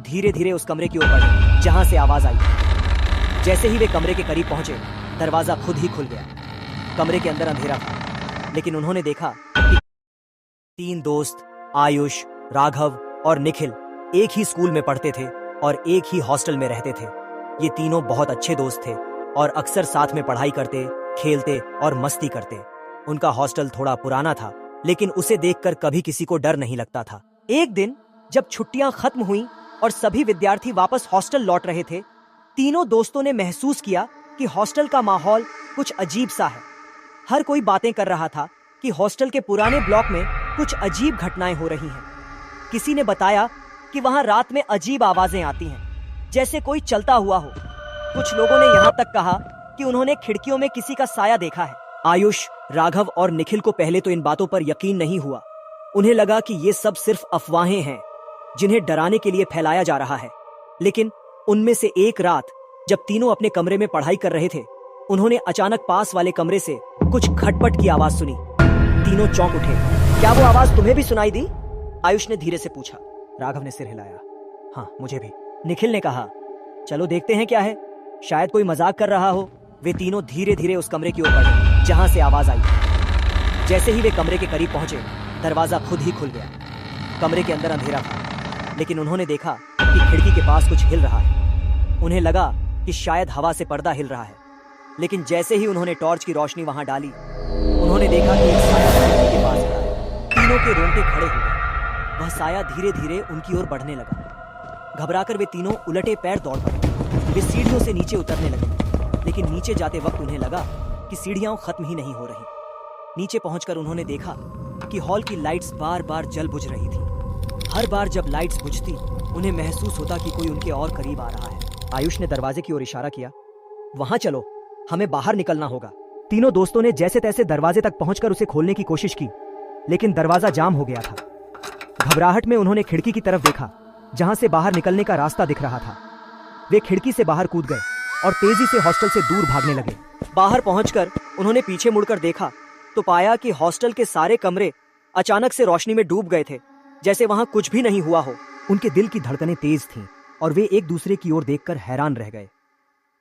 धीरे धीरे उस कमरे की ओर बढ़े जहां से आवाज आई। जैसे ही वे कमरे के करीब पहुंचे, दरवाजा खुद ही खुल गया। कमरे के अंदर अंधेरा था, लेकिन उन्होंने देखा कि तीन दोस्त आयुष, राघव और निखिल एक ही स्कूल में पढ़ते थे और एक ही हॉस्टल में रहते थे। ये तीनों बहुत अच्छे दोस्त थे और अक्सर साथ में पढ़ाई करते, खेलते और मस्ती करते। उनका हॉस्टल थोड़ा पुराना था, लेकिन उसे देखकर कभी किसी को डर नहीं लगता था। एक दिन जब छुट्टियां खत्म हुईं और सभी विद्यार्थी वापस हॉस्टल लौट रहे थे, तीनों दोस्तों ने महसूस किया कि हॉस्टल का माहौल कुछ अजीब सा है। हर कोई बातें कर रहा था कि हॉस्टल के पुराने ब्लॉक में कुछ अजीब घटनाएं हो रही हैं। किसी ने बताया कि वहां रात में अजीब आवाजें आती हैं, जैसे कोई चलता हुआ हो। कुछ लोगों ने यहाँ तक कहा कि उन्होंने खिड़कियों में किसी का साया देखा है। आयुष, राघव और निखिल को पहले तो इन बातों पर यकीन नहीं हुआ। उन्हें लगा कि ये सब सिर्फ अफवाहें हैं जिन्हें डराने के लिए फैलाया जा रहा है। लेकिन उनमें से एक रात जब तीनों अपने कमरे में पढ़ाई कर रहे थे, उन्होंने अचानक पास वाले कमरे से कुछ खटपट की आवाज सुनी। तीनों चौंक उठे। क्या वो आवाज तुम्हें भी सुनाई दी? आयुष ने धीरे से पूछा। राघव ने सिर हिलाया। हाँ, मुझे भी। निखिल ने कहा। चलो देखते हैं क्या है, शायद कोई मजाक कर रहा हो। वे तीनों धीरे धीरे उस कमरे की ओर बढ़े जहां से आवाज आई। जैसे ही वे कमरे के करीब पहुंचे, दरवाजा खुद ही खुल गया। कमरे के अंदर अंधेरा था, लेकिन उन्होंने देखा कि खिड़की के पास कुछ हिल रहा है। उन्हें लगा कि शायद हवा से पर्दा हिल रहा है, लेकिन जैसे ही उन्होंने टॉर्च की रोशनी वहां डाली, उन्होंने देखा कि एक साया खिड़की के पास खड़ा है। तीनों के रोंगटे खड़े हो गए। वह साया धीरे धीरे उनकी ओर बढ़ने लगा। घबराकर वे तीनों उलटे पैर दौड़ पड़े। वे सीढ़ियों से नीचे उतरने लगे, लेकिन नीचे जाते वक्त उन्हें लगा कि सीढ़ियां खत्म ही नहीं हो रही। नीचे पहुंचकर उन्होंने देखा कि हॉल की लाइट्स बार बार जल बुझ रही थी। हर बार जब लाइट्स बुझती, उन्हें महसूस होता कि कोई उनके और करीब आ रहा है। आयुष ने दरवाजे की ओर इशारा किया। वहां चलो, हमें बाहर निकलना होगा। तीनों दोस्तों ने जैसे तैसे दरवाजे तक पहुंचकर उसे खोलने की कोशिश की, लेकिन दरवाजा जाम हो गया था। घबराहट में उन्होंने खिड़की की तरफ देखा, जहां से बाहर निकलने का रास्ता दिख रहा था। वे खिड़की से बाहर कूद गए और तेजी से हॉस्टल से दूर भागने लगे। बाहर पहुंचकर उन्होंने पीछे मुड़कर देखा तो पाया कि हॉस्टल के सारे कमरे अचानक से रोशनी में डूब गए थे, जैसे वहां कुछ भी नहीं हुआ हो। उनके दिल की धड़कनें तेज थीं और वे एक दूसरे की ओर देखकर हैरान रह गए।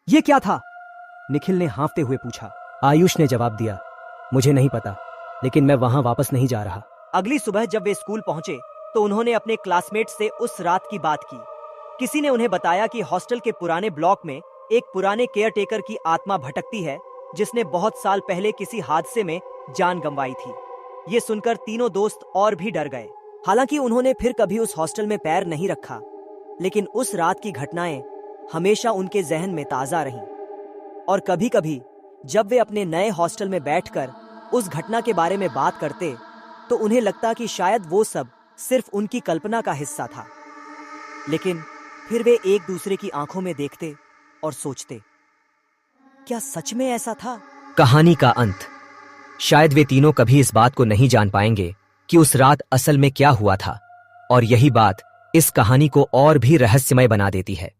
ये क्या था? निखिल ने हाँफते हुए पूछा। आयुष ने जवाब दिया, मुझे नहीं पता, लेकिन मैं वहां वापस नहीं जा रहा। अगली सुबह जब वे स्कूल पहुंचे तो उन्होंने अपने क्लासमेट से उस रात की बात की। किसी ने उन्हें बताया कि हॉस्टल के पुराने ब्लॉक में एक पुराने केयरटेकर की आत्मा भटकती है, जिसने बहुत साल पहले किसी हादसे में जान गंवाई थी। ये सुनकर तीनों दोस्त और भी डर गए। हालांकि उन्होंने फिर कभी उस हॉस्टल में पैर नहीं रखा, लेकिन उस रात की घटनाएं हमेशा उनके जहन में ताजा रहीं। और कभी कभी जब वे अपने नए हॉस्टल में बैठकर उस घटना के बारे में बात करते, तो उन्हें लगता कि शायद वो सब सिर्फ उनकी कल्पना का हिस्सा था। लेकिन फिर वे एक दूसरे की आंखों में देखते और सोचते, क्या सच में ऐसा था? कहानी का अंत। शायद वे तीनों कभी इस बात को नहीं जान पाएंगे कि उस रात असल में क्या हुआ था, और यही बात इस कहानी को और भी रहस्यमय बना देती है।